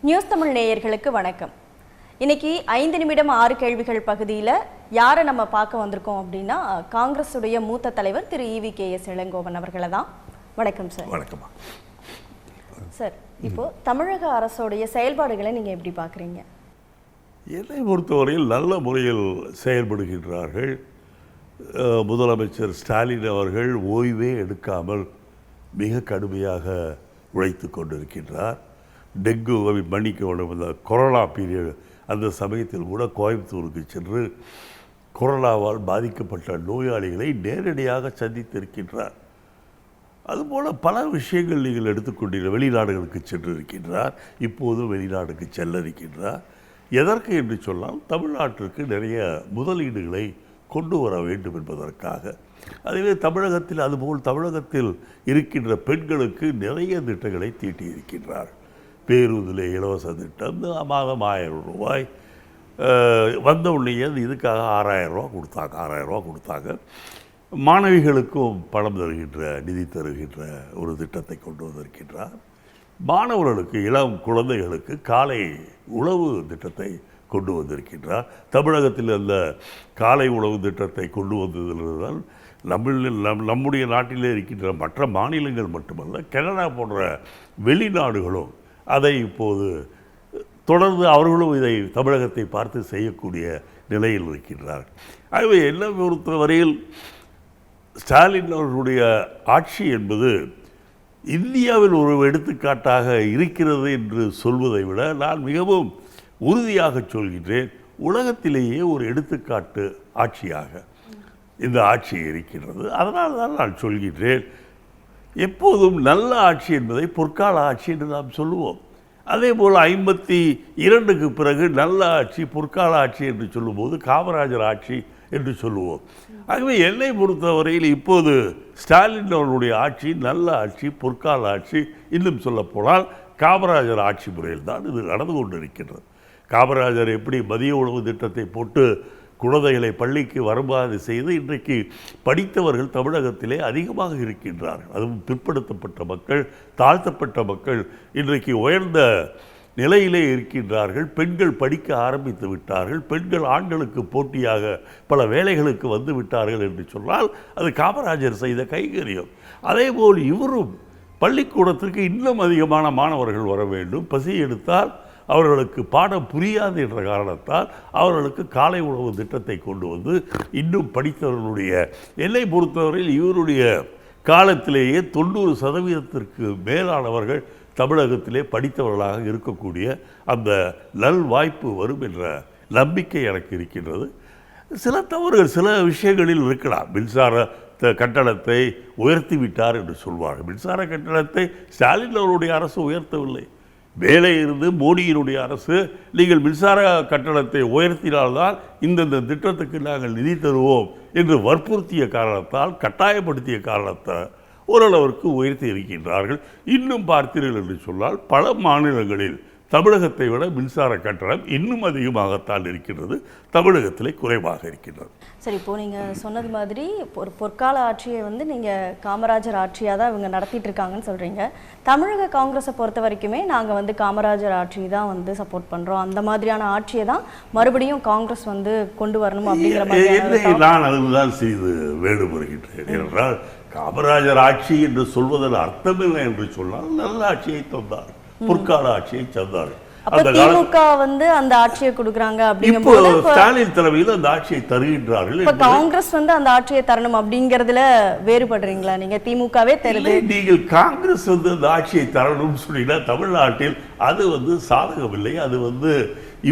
News Tamil நேயர்களுக்கு வணக்கம். இன்னைக்கு 5 நிமிடம் 6 கேள்விகள் பகுதியில் யாரை நம்ம பார்க்க வந்திருக்கோம் அப்படின்னா, காங்கிரஸ் உடைய மூத்த தலைவர் திரு EVKS இளங்கோவன் அவர்களை தான். வணக்கம் சார். வணக்கம் சார். இப்போ தமிழக அரசுடைய செயல்பாடுகளை நீங்க எப்படி பார்க்குறீங்க? என்னை பொறுத்தவரையில் நல்ல முறையில் செயல்படுகின்றார்கள். முதலமைச்சர் ஸ்டாலின் அவர்கள் ஓய்வே எடுக்காமல் மிக கடுமையாக உழைத்து கொண்டிருக்கின்றார். டெங்கு மன்னிக்கணும், இந்த கொரோனா பீரியட் அந்த சமயத்தில் கூட கோயம்புத்தூருக்கு சென்று கொரோனாவால் பாதிக்கப்பட்ட நோயாளிகளை நேரடியாக சந்தித்திருக்கின்றார். அதுபோல் பல விஷயங்கள் நீங்கள் எடுத்துக்கொண்டீர்கள். வெளிநாடுகளுக்கு சென்றிருக்கின்றார், இப்போதும் வெளிநாடுக்கு செல்ல இருக்கின்றார். எதற்கு என்று சொன்னால் தமிழ்நாட்டிற்கு நிறைய முதலீடுகளை கொண்டு வர வேண்டும் என்பதற்காக. அதுவே தமிழகத்தில் அதுபோல் தமிழகத்தில் இருக்கின்ற பெண்களுக்கு நிறைய திட்டங்களை தீட்டியிருக்கின்றார். பேருந்தில் இலவச திட்டம், மாதம் 1000 ரூபாய் வந்த உடனே இதுக்காக 6000 ரூபா கொடுத்தாங்க. மாணவிகளுக்கும் பணம் தருகின்ற நிதி தருகின்ற ஒரு திட்டத்தை கொண்டு வந்திருக்கின்றார். மாணவர்களுக்கு இளம் குழந்தைகளுக்கு காலை உணவு திட்டத்தை கொண்டு வந்திருக்கின்றார். தமிழகத்தில் அந்த காலை உணவு திட்டத்தை கொண்டு வந்ததில்தான் நம்முடைய நாட்டிலே இருக்கின்ற மற்ற மாநிலங்கள் மட்டுமல்ல, கனடா போன்ற வெளிநாடுகளும் அதை இப்போது தொடர்ந்து அவர்களும் இதை தமிழகத்தை பார்த்து செய்யக்கூடிய நிலையில் இருக்கின்றார்கள். ஆகவே என்ன பொறுத்தவரையில் ஸ்டாலின் அவர்களுடைய ஆட்சி என்பது இந்தியாவில் ஒரு எடுத்துக்காட்டாக இருக்கிறது என்று சொல்வதை விட நான் மிகவும் உறுதியாக சொல்கின்றேன், உலகத்திலேயே ஒரு எடுத்துக்காட்டு ஆட்சியாக இந்த ஆட்சி இருக்கின்றது. அதனால் தான் நான் சொல்கின்றேன், எப்போதும் நல்ல ஆட்சி என்பதை பொற்கால ஆட்சி என்று நாம் சொல்லுவோம். அதே போல் 52க்கு பிறகு நல்ல ஆட்சி பொற்கால ஆட்சி என்று சொல்லும்போது காமராஜர் ஆட்சி என்று சொல்லுவோம். ஆகவே என்னை பொறுத்தவரையில் இப்போது ஸ்டாலின் அவர்களுடைய ஆட்சி நல்ல ஆட்சி, பொற்கால ஆட்சி, இன்னும் சொல்லப்போனால் காமராஜர் ஆட்சி முறையில் தான் இது நடந்து கொண்டிருக்கின்றது. காமராஜர் எப்படி மதிய உணவு திட்டத்தை போட்டு குழந்தைகளை பள்ளிக்கு வருமாறு செய்து இன்றைக்கு படித்தவர்கள் தமிழகத்திலே அதிகமாக இருக்கின்றார்கள். அதுவும் பிற்படுத்தப்பட்ட மக்கள், தாழ்த்தப்பட்ட மக்கள் இன்றைக்கு உயர்ந்த நிலையிலே இருக்கின்றார்கள். பெண்கள் படிக்க ஆரம்பித்து விட்டார்கள். பெண்கள் ஆண்களுக்கு போட்டியாக பல வேலைகளுக்கு வந்து விட்டார்கள் என்று சொன்னால் அது காமராஜர் செய்த கைங்கரியம். அதேபோல் இவரும் பள்ளிக்கூடத்திற்கு இன்னும் அதிகமான மாணவர்கள் வர வேண்டும். பசி எடுத்தால் அவர்களுக்கு பாடம் புரியாது என்ற காரணத்தால் அவர்களுக்கு காலை உணவு திட்டத்தை கொண்டு வந்து இன்னும் படித்தவர்களுடைய என்னை பொறுத்தவரையில் இவருடைய காலத்திலேயே 90% மேலானவர்கள் தமிழகத்திலே படித்தவர்களாக இருக்கக்கூடிய அந்த நல் வாய்ப்பு வரும் என்ற நம்பிக்கை எனக்கு இருக்கின்றது. சில தவறுகள் சில விஷயங்களில் இருக்கலாம். மின்சார கட்டணத்தை உயர்த்தி விட்டார் என்று சொல்வார்கள். மின்சார கட்டணத்தை ஸ்டாலின் அவருடைய அரசு உயர்த்தவில்லை. வேலை இருந்து மோடியினுடைய அரசு நீங்கள் மின்சார கட்டணத்தை உயர்த்தினால்தான் இந்தந்த திட்டத்துக்கு நாங்கள் நிதி தருவோம் என்று வற்புறுத்திய காரணத்தால், கட்டாயப்படுத்திய காரணத்தால் ஓரளவிற்கு உயர்த்தி இருக்கின்றார்கள். இன்னும் பார்த்தீர்கள் என்று சொன்னால் பல மாநிலங்களில் தமிழகத்தை விட மின்சார கட்டணம் இன்னும் அதிகமாகத்தான் இருக்கின்றது, தமிழகத்திலே குறைவாக இருக்கின்றது. சரி, இப்போது நீங்கள் சொன்னது மாதிரி ஒரு பொற்கால ஆட்சியை நீங்கள் காமராஜர் ஆட்சியாக தான் இவங்க நடத்திட்டு இருக்காங்கன்னு சொல்கிறீங்க. தமிழக காங்கிரஸை பொறுத்த வரைக்குமே நாங்கள் காமராஜர் ஆட்சி தான் சப்போர்ட் பண்ணுறோம், அந்த மாதிரியான ஆட்சியை தான் மறுபடியும் காங்கிரஸ் கொண்டு வரணும் அப்படிங்கிற மாதிரி நான் அதுதான் செய்து வேண்டுபடுகின்றேன். என்றால் காமராஜர் ஆட்சி என்று சொல்வதன் அர்த்தமில்லை என்று சொன்னால் நல்ல ஆட்சியை தந்தார், பொற்கால ஆட்சியை தந்தார். திமுக அந்த ஆட்சியை கொடுக்குறாங்க அப்படிங்கும்போது ஸ்டாலின் தலைமையில் அந்த ஆட்சியை தருகின்றார்கள். காங்கிரஸ் அந்த ஆட்சியை தரணும் அப்படிங்கறதுல வேறுபடுறீங்களா நீங்க? திமுகவே தருது, நீங்கள் காங்கிரஸ் அந்த ஆட்சியை தரணும்னு சொன்னீங்கன்னா தமிழ்நாட்டில் அது சாதகமில்லை, அது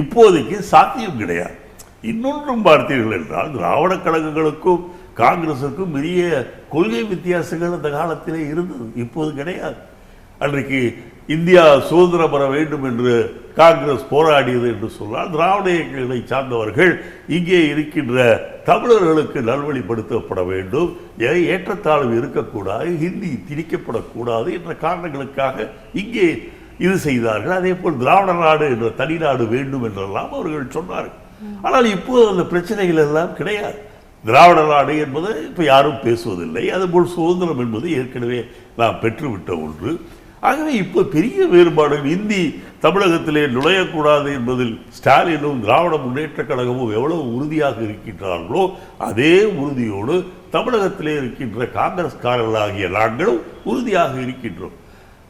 இப்போதைக்கு சாத்தியம் கிடையாது. இன்னொன்றும் பார்த்தீர்கள் என்றால் திராவிட கழகங்களுக்கும் காங்கிரசுக்கும் பெரிய கொள்கை வித்தியாசங்கள் அந்த காலத்திலே இருந்தது, இப்போது கிடையாது. அன்றைக்கு இந்தியா சுதந்திரம் பெற வேண்டும் என்று காங்கிரஸ் போராடியது என்று சொன்னால் திராவிட இயக்கங்களை சார்ந்தவர்கள் இங்கே இருக்கின்ற தமிழர்களுக்கு நல்வழிப்படுத்தப்பட வேண்டும், ஏற்றத்தாழ்வு இருக்கக்கூடாது, ஹிந்தி திணிக்கப்படக்கூடாது என்ற காரணங்களுக்காக இங்கே இது செய்தார்கள். அதே போல் திராவிட நாடு என்ற தனி நாடு வேண்டும் என்றெல்லாம் அவர்கள் சொன்னார்கள். ஆனால் இப்போது அந்த பிரச்சனைகள் எல்லாம் கிடையாது. திராவிட நாடு என்பது இப்போ யாரும் பேசுவதில்லை. அதுபோல் சுதந்திரம் என்பது ஏற்கனவே நாம் பெற்றுவிட்ட ஒன்று. ஆகவே இப்போ பெரிய வேறுபாடுகள் இந்தி தமிழகத்திலே நுழையக்கூடாது என்பதில் ஸ்டாலினும் திராவிட முன்னேற்ற கழகமும் எவ்வளவு உறுதியாக இருக்கின்றார்களோ அதே உறுதியோடு தமிழகத்திலே இருக்கின்ற காங்கிரஸ்காரர்களாகிய நாங்களும் உறுதியாக இருக்கின்றோம்.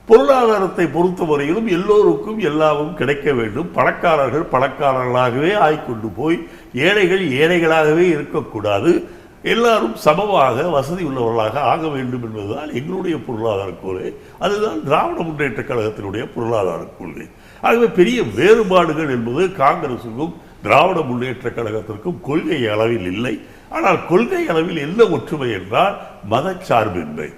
பொருளாதாரத்தை பொறுத்தவரையிலும் எல்லோருக்கும் எல்லாமும் கிடைக்க வேண்டும். பணக்காரர்கள் பணக்காரர்களாகவே ஆய்கொண்டு போய் ஏழைகள் ஏழைகளாகவே இருக்கக்கூடாது. எல்லாரும் சமமாக வசதி உள்ளவர்களாக ஆக வேண்டும் என்பதுதான் எங்களுடைய பொருளாதார கொள்கை. அதுதான் திராவிட முன்னேற்ற கழகத்தினுடைய பொருளாதார கொள்கை. ஆகவே பெரிய வேறுபாடுகள் என்பது காங்கிரசுக்கும் திராவிட முன்னேற்ற கழகத்திற்கும் கொள்கை அளவில் இல்லை. ஆனால் கொள்கை அளவில் என்ன ஒற்றுமை என்றால் மதச்சார்பின்மை.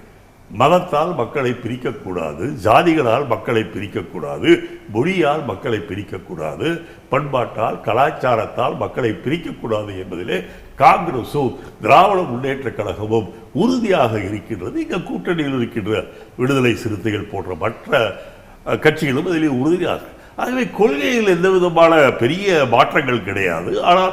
மதத்தால் மக்களை பிரிக்கக்கூடாது, ஜாதிகளால் மக்களை பிரிக்கக்கூடாது, மொழியால் மக்களை பிரிக்கக்கூடாது, பண்பாட்டால் கலாச்சாரத்தால் மக்களை பிரிக்கக்கூடாது என்பதிலே காங்கிரஸும் திராவிட முன்னேற்ற கழகமும் உறுதியாக இருக்கின்றது. இங்கே கூட்டணியில் இருக்கின்ற விடுதலை சிறுத்தைகள் போன்ற மற்ற கட்சிகளும் அதிலே உறுதியாக. ஆகவே கொள்கையில் எந்த விதமான பெரிய மாற்றங்கள் கிடையாது. ஆனால்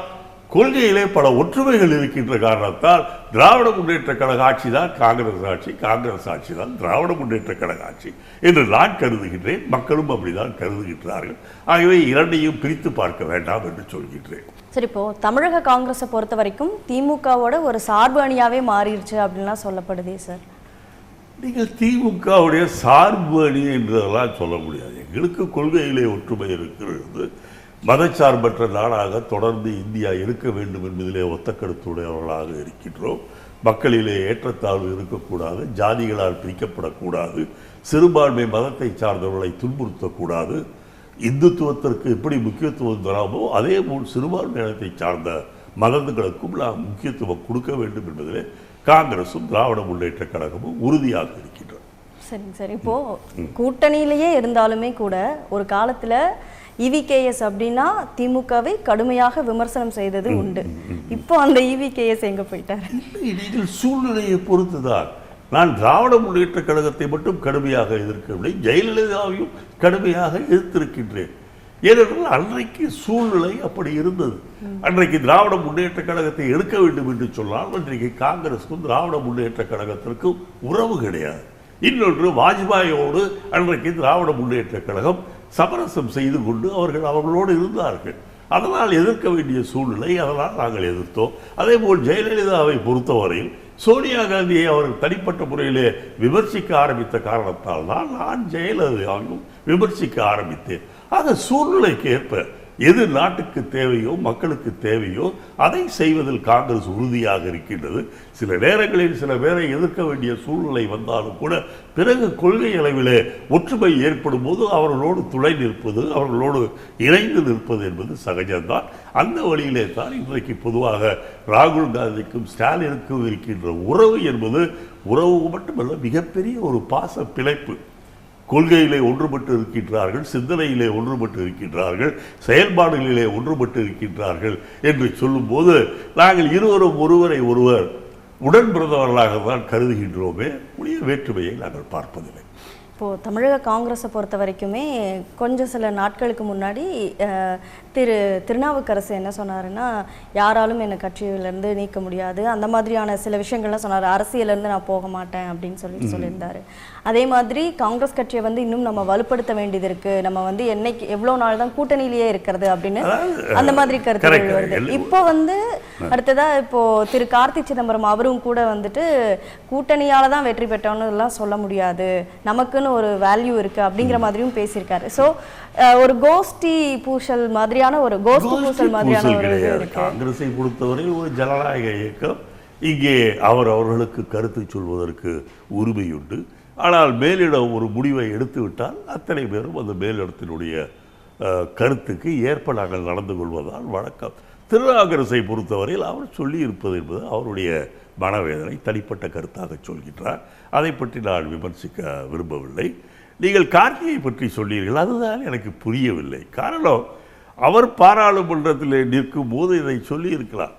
கொள்கையிலே பல ஒற்றுமைகள் இருக்கின்ற காரணத்தால் திராவிட முன்னேற்ற கழக ஆட்சி தான் காங்கிரஸ் ஆட்சி, காங்கிரஸ் ஆட்சி தான் திராவிட முன்னேற்ற கழக ஆட்சி என்று நான் கருதுகின்றேன். மக்களும் அப்படிதான் கருதுகின்றார்கள். ஆகவே இரண்டையும் பிரித்து பார்க்க வேண்டாம் என்று சொல்கின்றேன். சரி, இப்போ தமிழக காங்கிரஸை பொறுத்த வரைக்கும் திமுகவோட ஒரு சார்பு அணியாவே மாறிடுச்சு அப்படின்லாம் சொல்லப்படுதே சார். நீங்கள் திமுகவுடைய சார்பு அணி என்றதெல்லாம் சொல்ல முடியாது. எங்களுக்கு கொள்கையிலே ஒற்றுமை இருக்கிறது. மதச்சார்பற்ற நாடாக தொடர்ந்து இந்தியா இருக்க வேண்டும் என்பதிலே ஒத்த கருத்துடையவர்களாக இருக்கின்றோம். மக்களிலே ஏற்றத்தாழ்வு இருக்கக்கூடாது, ஜாதிகளால் பிரிக்கப்படக்கூடாது, சிறுபான்மை மதத்தை சார்ந்தவர்களை துன்புறுத்தக்கூடாது. இந்துத்துவத்திற்கு எப்படி முக்கியத்துவம் தராமோ அதே போல் சிறுபான்மை மதத்தை சார்ந்த மதங்களுக்கும் நாம் முக்கியத்துவம் கொடுக்க வேண்டும் என்பதிலே காங்கிரசும் திராவிட முன்னேற்ற கழகமும் உறுதியாக இருக்கின்றன. சரிங்க சார், இப்போ கூட்டணியிலேயே இருந்தாலுமே கூட ஒரு காலத்துல இவிகேஎஸ் அப்படின்னா திமுகவை கடுமையாக விமர்சனம் செய்தது உண்டு. இப்போ அந்த இவிகேஎஸ் எங்க போயிட்டார்? நீங்கள் சூழ்நிலையை பொறுத்துதான். நான் திராவிட முன்னேற்ற கழகத்தை மட்டும் கடுமையாக எதிர்க்கவில்லை, ஜெயலலிதாவையும் கடுமையாக எதிர்த்திருக்கின்றேன். ஏனென்றால் அன்றைக்கு சூழ்நிலை அப்படி இருந்தது. அன்றைக்கு திராவிட முன்னேற்ற கழகத்தை எடுக்க வேண்டும் என்று சொன்னால் அன்றைக்கு காங்கிரஸுக்கும் திராவிட முன்னேற்ற கழகத்திற்கும் உறவு கிடையாது. இன்னொன்று, வாஜ்பாயோடு அன்றைக்கு திராவிட முன்னேற்ற கழகம் சமரசம் செய்து கொண்டு அவர்களோடு இருந்தார்கள். அதனால் எதிர்க்க வேண்டிய சூழ்நிலை, அதனால் நாங்கள் எதிர்த்தோம். அதே போல் ஜெயலலிதாவை பொறுத்தவரையில் சோனியா காந்தியை அவர்கள் தனிப்பட்ட முறையிலே விமர்சிக்க ஆரம்பித்த காரணத்தால் தான் நான் ஜெயலலிதாவையும் விமர்சிக்க ஆரம்பித்தேன். ஆக சூழ்நிலைக்கு ஏற்ப எது நாட்டுக்கு தேவையோ மக்களுக்கு தேவையோ அதை செய்வதில் காங்கிரஸ் உறுதியாக இருக்கின்றது. சில நேரங்களில் சில பேரை எதிர்க்க வேண்டிய சூழ்நிலை வந்தாலும் கூட பிறகு கொள்கை அளவிலே ஒற்றுமை ஏற்படும் போது அவர்களோடு துணை நிற்பது, அவர்களோடு இணைந்து நிற்பது என்பது சகஜம்தான். அந்த வழியிலே தான் இன்றைக்கு பொதுவாக ராகுல் காந்திக்கும் ஸ்டாலினுக்கும் இருக்கின்ற உறவு என்பது உறவு மட்டுமல்ல, மிகப்பெரிய ஒரு பாச பிணைப்பு. கொள்கையிலே ஒன்றுபட்டு இருக்கின்றார்கள், சிந்தனையிலே ஒன்றுபட்டு இருக்கின்றார்கள், செயல்பாடுகளிலே ஒன்றுபட்டு இருக்கின்றார்கள் என்று சொல்லும்போது நாங்கள் இருவரும் ஒருவரை ஒருவர் உடன் பிறந்தவர்களாக தான் கருதுகின்றோமே, உடைய வேற்றுமையை நாங்கள் பார்ப்பதில்லை. இப்போது தமிழக காங்கிரஸை பொறுத்த வரைக்குமே கொஞ்சம் சில நாட்களுக்கு முன்னாடி திருநாவுக்கரசு என்ன சொன்னாருன்னா, யாராலும் என்னை கட்சியிலேருந்து நீக்க முடியாது, அந்த மாதிரியான சில விஷயங்கள்லாம் சொன்னார். அரசியலேருந்து நான் போக மாட்டேன் அப்படின்னு சொல்லியிருந்தார். அதே மாதிரி காங்கிரஸ் கட்சியை இன்னும் நம்ம வலுப்படுத்த வேண்டியது இருக்குது, நம்ம என்னைக்கு எவ்வளோ நாள் தான் கூட்டணியிலேயே இருக்கிறது அப்படின்னு அந்த மாதிரி கருத்துக்கள் வருது. இப்போ அடுத்ததாக இப்போது திரு கார்த்தி சிதம்பரம் அவரும் கூட கூட்டணியால் தான் வெற்றி பெற்றோன்னு எல்லாம் சொல்ல முடியாது, நமக்குன்னு ஒரு வேல்யூ இருக்கு அப்படிங்கிற மாதிரியும் பேசியிருக்காரு. ஸோ ஒரு கோஷ்டி பூசல் மாதிரியான ஒரு காங்கிரஸை பொறுத்தவரை ஒரு ஜனநாயக இயக்கம். இங்கே அவர்களுக்கு கருத்து சொல்வதற்கு உரிமையுண்டு. ஆனால் மேலிடம் ஒரு முடிவை எடுத்து விட்டால் அத்தனை பேரும் அந்த மேலிடத்தினுடைய கருத்துக்கு ஏற்ப நாங்கள் நடந்து கொள்வதால் வழக்கம். திருநாவுக்கரசை பொறுத்தவரையில் அவர் சொல்லி இருப்பது என்பது அவருடைய மனவேதனை, தனிப்பட்ட கருத்தாக சொல்கின்றார். அதை பற்றி நான் விமர்சிக்க விரும்பவில்லை. நீங்கள் கார்த்தியை பற்றி சொன்னீர்கள், அதுதான் எனக்கு புரியவில்லை. காரணம், அவர் பாராளுமன்றத்தில் நிற்கும் போது இதை சொல்லி இருக்கலாம்.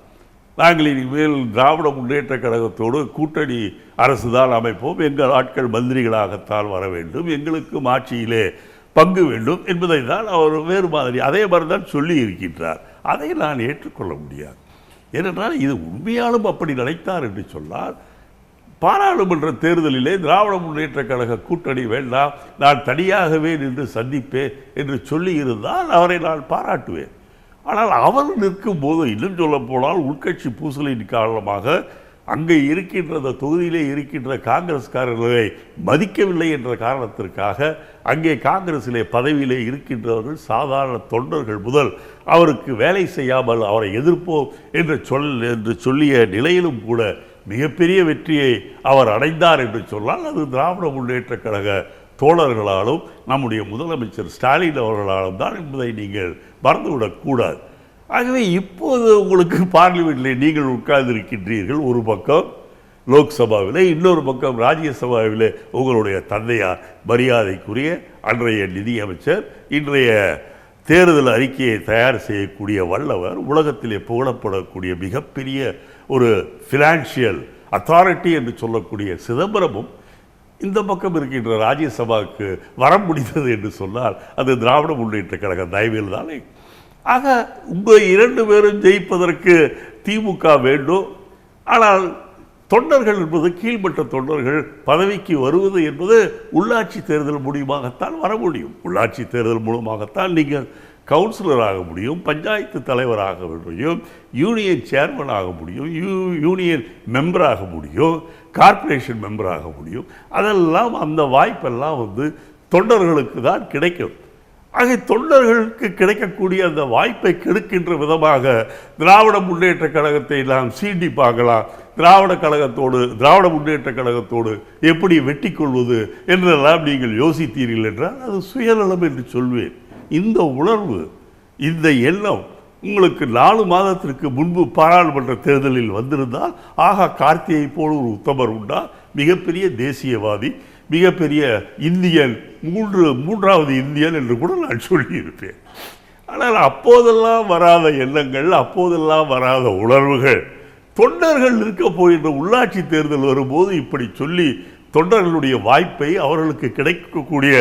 நாங்கள் இனிமேல் திராவிட முன்னேற்ற கழகத்தோடு கூட்டணி அரசு தான் அமைப்போம், எங்கள் ஆட்கள் மந்திரிகளாகத்தான் வர வேண்டும், எங்களுக்கும் ஆட்சியிலே பங்கு வேண்டும் என்பதை தான் அவர் வேறு மாதிரி அதே மாதிரி தான் சொல்லி இருக்கின்றார். அதை நான் ஏற்றுக்கொள்ள முடியாது. ஏனென்றால் இது உண்மையாலும் அப்படி நினைத்தார் என்று சொன்னால் பாராளுமன்ற தேர்தலிலே திராவிட முன்னேற்ற கழக கூட்டணி வேண்டாம், நான் தனியாகவே நின்று சந்திப்பேன் என்று சொல்லியிருந்தால் அவரை நான் பாராட்டுவேன். ஆனால் அவர் நிற்கும் போது, இன்னும் சொல்ல போனால் உள்கட்சி பூசலின் காரணமாக அங்கே இருக்கின்ற அந்த தொகுதியிலே இருக்கின்ற காங்கிரஸ்காரர்களை மதிக்கவில்லை என்ற காரணத்திற்காக அங்கே காங்கிரஸிலே பதவியிலே இருக்கின்றவர்கள் சாதாரண தொண்டர்கள் முதல் அவருக்கு வேலை செய்யாமல் அவரை எதிர்ப்போம் என்று சொல்லிய நிலையிலும் கூட மிகப்பெரிய வெற்றியை அவர் அடைந்தார் என்று சொன்னால் அது திராவிட முன்னேற்ற கழக தோழர்களாலும் நம்முடைய முதலமைச்சர் ஸ்டாலின் அவர்களாலும் தான் என்பதை நீங்கள் மறந்துவிடக்கூடாது. ஆகவே இப்போது உங்களுக்கு பார்லிமெண்ட்டில் நீங்கள் உட்கார்ந்திருக்கின்றீர்கள், ஒரு பக்கம் லோக்சபாவிலே, இன்னொரு பக்கம் ராஜ்யசபாவிலே உங்களுடைய தந்தையார் மரியாதைக்குரிய அன்றைய நிதியமைச்சர், இன்றைய தேர்தல் அறிக்கையை தயார் செய்யக்கூடிய வல்லவர், உலகத்திலே புகழப்படக்கூடிய மிகப்பெரிய ஒரு ஃபினான்ஷியல் அத்தாரிட்டி என்று சொல்லக்கூடிய சிதம்பரமும் இந்த பக்கம் இருக்கின்ற ராஜ்யசபாவுக்கு வர முடிந்தது என்று சொன்னால் அது திராவிட முன்னேற்ற கழக தயவில் தானே. ஆக உங்கள் 2 பேரும் ஜெயிப்பதற்கு திமுக வேண்டும். ஆனால் தொண்டர்கள் என்பது, கீழ்மட்ட தொண்டர்கள் பதவிக்கு வருவது என்பது உள்ளாட்சி தேர்தல் மூலமாகத்தான் வர முடியும். உள்ளாட்சி தேர்தல் மூலமாகத்தான் நீங்கள் கவுன்சிலராக முடியும், பஞ்சாயத்து தலைவராக முடியும், யூனியன் சேர்மன் ஆக முடியும், யூனியன் மெம்பராக முடியும், கார்ப்பரேஷன் மெம்பராக முடியும். அதெல்லாம் அந்த வாய்ப்பெல்லாம் தொண்டர்களுக்கு தான் கிடைக்கும். ஆக தொண்டர்களுக்கு கிடைக்கக்கூடிய அந்த வாய்ப்பை கெடுக்கின்ற விதமாக திராவிட முன்னேற்ற கழகத்தை நாம் சீண்டி பார்க்கலாம். திராவிட முன்னேற்ற கழகத்தோடு எப்படி வெட்டி கொள்வது என்றெல்லாம் நீங்கள் யோசித்தீர்கள் என்றால் அது சுயநலம் என்று சொல்வேன். இந்த உணர்வு, இந்த எண்ணம் உங்களுக்கு 4 மாதத்திற்கு முன்பு பாராளுமன்ற தேர்தலில் வந்திருந்தால், ஆகா கார்த்தியை போல் ஒரு உத்தமர் உண்டா, மிகப்பெரிய தேசியவாதி, மிகப்பெரிய இந்தியன், மூன்றாவது இந்தியன் என்று கூட நான் சொல்லியிருப்பேன். ஆனால் அப்போதெல்லாம் வராத எண்ணங்கள், அப்போதெல்லாம் வராத உணர்வுகள் தொண்டர்கள் இருக்க போகின்ற உள்ளாட்சி தேர்தல் வரும்போது இப்படி சொல்லி தொண்டர்களுடைய வாய்ப்பை, அவர்களுக்கு கிடைக்கக்கூடிய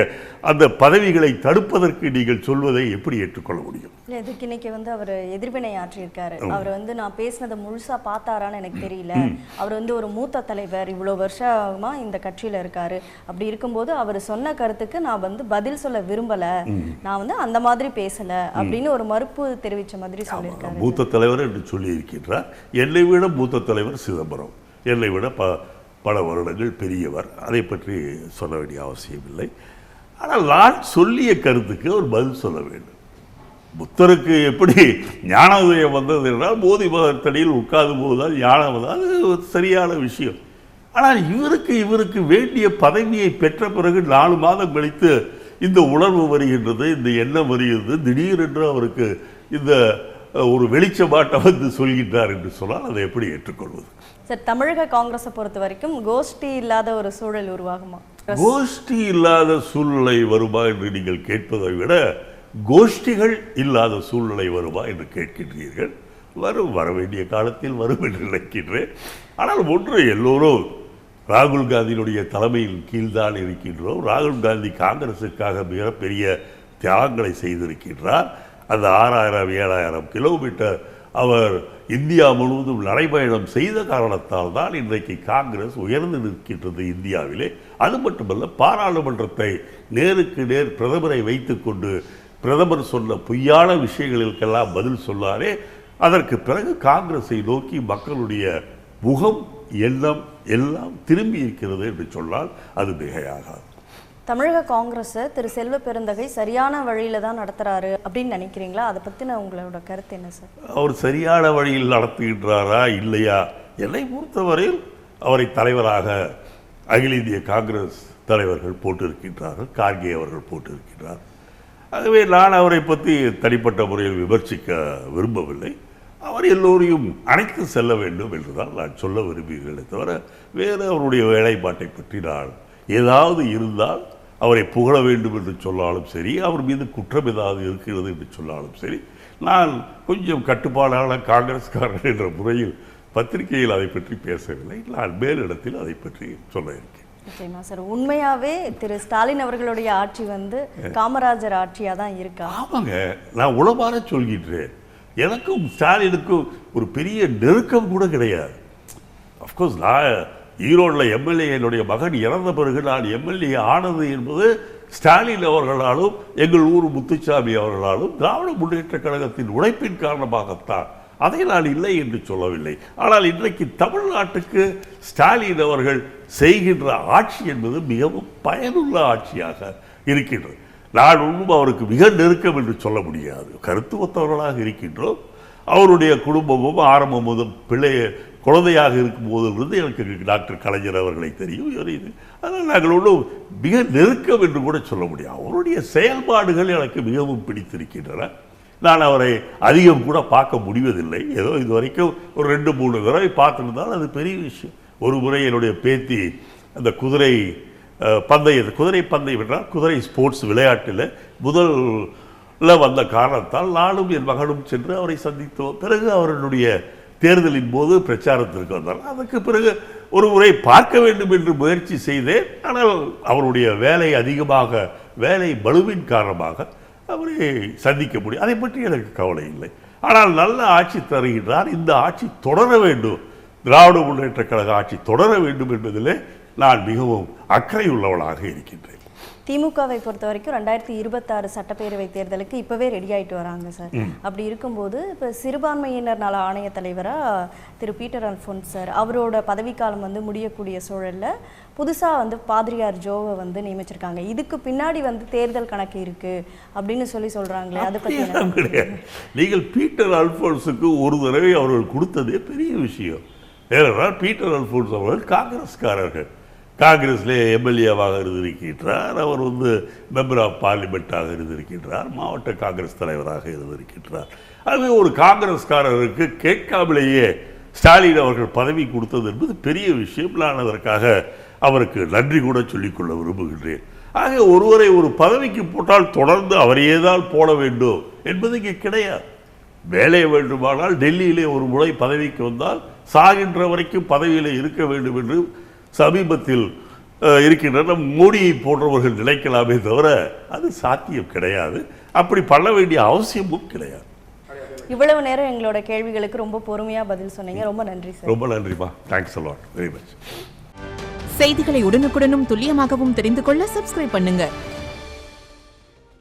அந்த பதவிகளை தடுப்பதற்கு நீங்கள் சொல்வதை எப்படி ஏற்றுக்கொள்ள முடியும்? இதுக்கு இன்னைக்கு அவர் எதிர்வினை ஆற்றியிருக்காரு. அவர் நான் பேசினதை முழுசா பார்த்தாரான்னு எனக்கு தெரியல. அவர் ஒரு மூத்த தலைவர், இவ்வளவு வருஷமா இந்த கட்சியில இருக்காரு. அப்படி இருக்கும்போது அவர் சொன்ன கருத்துக்கு நான் பதில் சொல்ல விரும்பல, நான் அந்த மாதிரி பேசல அப்படின்னு ஒரு மறுப்பு தெரிவிச்ச மாதிரி சொல்லியிருக்காரு. மூத்த தலைவர் என்று சொல்லி இருக்கின்றார். என்னை விட மூத்த தலைவர் சிதம்பரம், என்னை விட பல வருடங்கள் பெரியவர், அதை பற்றி சொல்ல வேண்டிய அவசியம் இல்லை. ஆனால் நான் சொல்லிய கருத்துக்கு அவர் பதில் சொல்ல வேண்டும். புத்தருக்கு எப்படி ஞானோதயம் வந்தது என்றால் போதி மரத்தடியில் உட்கார்ந்து போதுதான் ஞானம் வந்தது, அது சரியான விஷயம். ஆனால் இவருக்கு வேண்டிய பதவியை பெற்ற பிறகு 4 மாதம் கழித்து இந்த உணர்வு வருகின்றது, இந்த எண்ணம் வருகிறது, திடீரென்று அவருக்கு இந்த ஒரு வெளிச்சமாட்ட சொல்கின்றார் என்று சொன்னால் அதை எப்படி ஏற்றுக்கொள்வது? சார், தமிழக காங்கிரஸை பொறுத்த வரைக்கும் கோஷ்டி இல்லாத ஒரு சூழல் உருவாகுமா? கோஷ்டி இல்லாத சூழ்நிலை வருமா என்று நீங்கள் கேட்பதை விட கோஷ்டிகள் இல்லாத சூழ்நிலை வருமா என்று கேட்கின்றீர்கள். வர வேண்டிய காலத்தில் வரும் என்று நினைக்கின்றேன். ஆனால் ஒன்று, எல்லோரும் ராகுல் காந்தியினுடைய தலைமையின் கீழ்தான் இருக்கின்றோம். ராகுல் காந்தி காங்கிரசுக்காக மிகப்பெரிய தியாகங்களை செய்திருக்கின்றார். அந்த 6000-7000 கிலோமீட்டர் அவர் இந்தியா முழுவதும் நடைபயணம் செய்த காரணத்தால் தான் இன்றைக்கு காங்கிரஸ் உயர்ந்து நிற்கின்றது இந்தியாவிலே. அது மட்டுமல்ல, பாராளுமன்றத்தை நேருக்கு நேர் பிரதமரை வைத்துக்கொண்டு பிரதமர் சொன்ன பொய்யான விஷயங்களுக்கெல்லாம் பதில் சொன்னாரே, அதற்கு பிறகு காங்கிரஸை நோக்கி மக்களுடைய முகம், எண்ணம் எல்லாம் திரும்பி இருக்கிறது என்று சொன்னால் அது மிகையாகாது. தமிழக காங்கிரஸ் திரு செல்வ பெருந்தகை சரியான வழியில தான் நடத்துறாரு அப்படின்னு நினைக்கிறீங்களா? அதை பற்றின உங்களோட கருத்து என்ன சார்? அவர் சரியான வழியில் நடத்துகின்றாரா இல்லையா? என்னை பொறுத்தவரையில் அவரை தலைவராக அகில இந்திய காங்கிரஸ் தலைவர்கள் போட்டிருக்கின்றார்கள், கார்கே அவர்கள் போட்டிருக்கின்றார். ஆகவே நான் அவரை பற்றி தனிப்பட்ட முறையில் விமர்சிக்க விரும்பவில்லை. அவர் எல்லோரையும் அழைத்து செல்ல வேண்டும் என்றுதான் நான் சொல்ல விரும்புகிறேனே தவிர வேறு அவருடைய வேலைப்பாட்டை பற்றி நான் ஏதாவது இருந்தால் அவரை புகழ வேண்டும் என்று சொன்னாலும் சரி, அவர் மீது குற்றம் ஏதாவது இருக்கிறது என்று சொன்னாலும் சரி, நான் கொஞ்சம் கட்டுப்பாடான காங்கிரஸ்காரன் என்ற முறையில் பத்திரிகையில் அதை பற்றி பேசவில்லை. நான் மேலிடத்தில் அதை பற்றி சொல்ல இருக்கேன். ஓகேண்ணா சார், உண்மையாகவே திரு ஸ்டாலின் அவர்களுடைய ஆட்சி காமராஜர் ஆட்சியாக தான் இருக்கா? ஆமாங்க, நான் உளமாற சொல்கின்றேன். எனக்கும் ஸ்டாலினுக்கும் ஒரு பெரிய நெருக்கம் கூட கிடையாது. அஃப்கோர்ஸ் நான் ஈரோட்டில் எம்எல்ஏ என்னுடைய மகன் இறந்த பிறகு நான் எம்எல்ஏ ஆனது என்பது ஸ்டாலின் அவர்களாலும் எங்கள் ஊர் முத்துசாமி அவர்களாலும் திராவிட முன்னேற்றக் கழகத்தின் உழைப்பின் காரணமாகத்தான். அதை நான் இல்லை என்று சொல்லவில்லை. ஆனால் இன்றைக்கு தமிழ்நாட்டுக்கு ஸ்டாலின் அவர்கள் செய்கின்ற ஆட்சி என்பது மிகவும் பயனுள்ள ஆட்சியாக இருக்கின்றது. நான் ஒன்றும் அவருக்கு மிக நெருக்கம் என்று சொல்ல முடியாது. கருத்து ஒத்தவர்களாக இருக்கின்றோம். அவருடைய குடும்பமும் ஆரம்பம் முதல் குழந்தையாக இருக்கும் போதிலிருந்து எனக்கு டாக்டர் கலைஞர் அவர்களை தெரியும். அதனால் நாங்கள் ஒன்றும் மிக நெருக்கம் என்று கூட சொல்ல முடியாது. அவருடைய செயல்பாடுகள் எனக்கு மிகவும் பிடித்திருக்கின்றன. நான் அவரை அதிகம் கூட பார்க்க முடிவதில்லை. ஏதோ இது வரைக்கும் ஒரு 2-3 தடவை பார்த்துருந்தால் அது பெரிய விஷயம். ஒரு முறை என்னுடைய பேத்தி அந்த குதிரை பந்தயம் என்றால் குதிரை ஸ்போர்ட்ஸ் விளையாட்டில் முதல்ல வந்த காரணத்தால் நானும் என் மகனும் சென்று அவரை சந்தித்தோம். பிறகு அவர்களுடைய தேர்தலின் போது பிரச்சாரத்திற்கு வந்தார். அதற்கு பிறகு ஒரு முறை பார்க்க வேண்டும் என்று முயற்சி செய்தேன். ஆனால் அவருடைய வேலை பளுவின் காரணமாக அவரை சந்திக்க முடியும். அதை பற்றி எனக்கு கவலை இல்லை. ஆனால் நல்ல ஆட்சி தருகின்றார். இந்த ஆட்சி தொடர வேண்டும், திராவிட முன்னேற்றக் கழக ஆட்சி தொடர வேண்டும் என்பதிலே நான் மிகவும் அக்கறை உள்ளவளாக இருக்கின்றேன். திமுகவை பொறுத்த வரைக்கும் 2026 சட்டப்பேரவை தேர்தலுக்கு இப்போவே ரெடி ஆகிட்டு வராங்க சார். அப்படி இருக்கும்போது இப்போ சிறுபான்மையினர் நல ஆணைய தலைவராக திரு பீட்டர் அல்ஃபோன்ஸ் சார் அவரோட பதவிக்காலம் வந்து முடியக்கூடிய சூழலில் புதுசாக பாதிரியார் ஜோவை நியமிச்சிருக்காங்க. இதுக்கு பின்னாடி தேர்தல் கணக்கு இருக்கு அப்படின்னு சொல்கிறாங்களே, அதை பற்றி கிடையாது. நீங்கள் பீட்டர் அல்ஃபோன்ஸுக்கு ஒரு தடவை அவர்கள் கொடுத்ததே பெரிய விஷயம். ஏனென்றால் பீட்டர் அல்ஃபோன்ஸ் அவர்கள் காங்கிரஸ்காரர்கள், காங்கிரஸில் எம்எல்ஏவாக இருந்திருக்கின்றார். Our member of பார்லிமெண்ட்டாக இருந்திருக்கின்றார். மாவட்ட காங்கிரஸ் தலைவராக இருந்திருக்கின்றார். ஆகவே ஒரு காங்கிரஸ்காரருக்கு கேட்காமலேயே ஸ்டாலின் அவர்கள் பதவி கொடுத்தது என்பது பெரிய விஷயம். நான் அதற்காக அவருக்கு நன்றி கூட சொல்லிக்கொள்ள விரும்புகின்றேன். ஆக ஒருவரை ஒரு பதவிக்கு போட்டால் தொடர்ந்து அவரையே தான் போட வேண்டும் என்பது இங்கே கிடையாது. வேலை வேண்டுமானால் டெல்லியிலே ஒரு முறை பதவிக்கு வந்தால் சாகின்ற வரைக்கும் பதவியில் இருக்க வேண்டும் என்று சமீபத்தில் இருக்கின்ற மோடியை போன்றவர்கள் நினைக்கலாமே தவிர அது சாத்தியம் கிடையாது. அப்படி பண்ண வேண்டிய அவசியமும் கிடையாது. இவ்வளவு நேரம் எங்களோட கேள்விகளுக்கு ரொம்ப பொறுமையா பதில் சொன்னீங்க. ரொம்ப நன்றி சார். ரொம்ப நன்றிமா. Thanks a lot. Very much. செய்திகளை உடனுக்குடனும் துல்லியமாகவும் தெரிந்து கொள்ள சப்ஸ்கிரைப் பண்ணுங்க.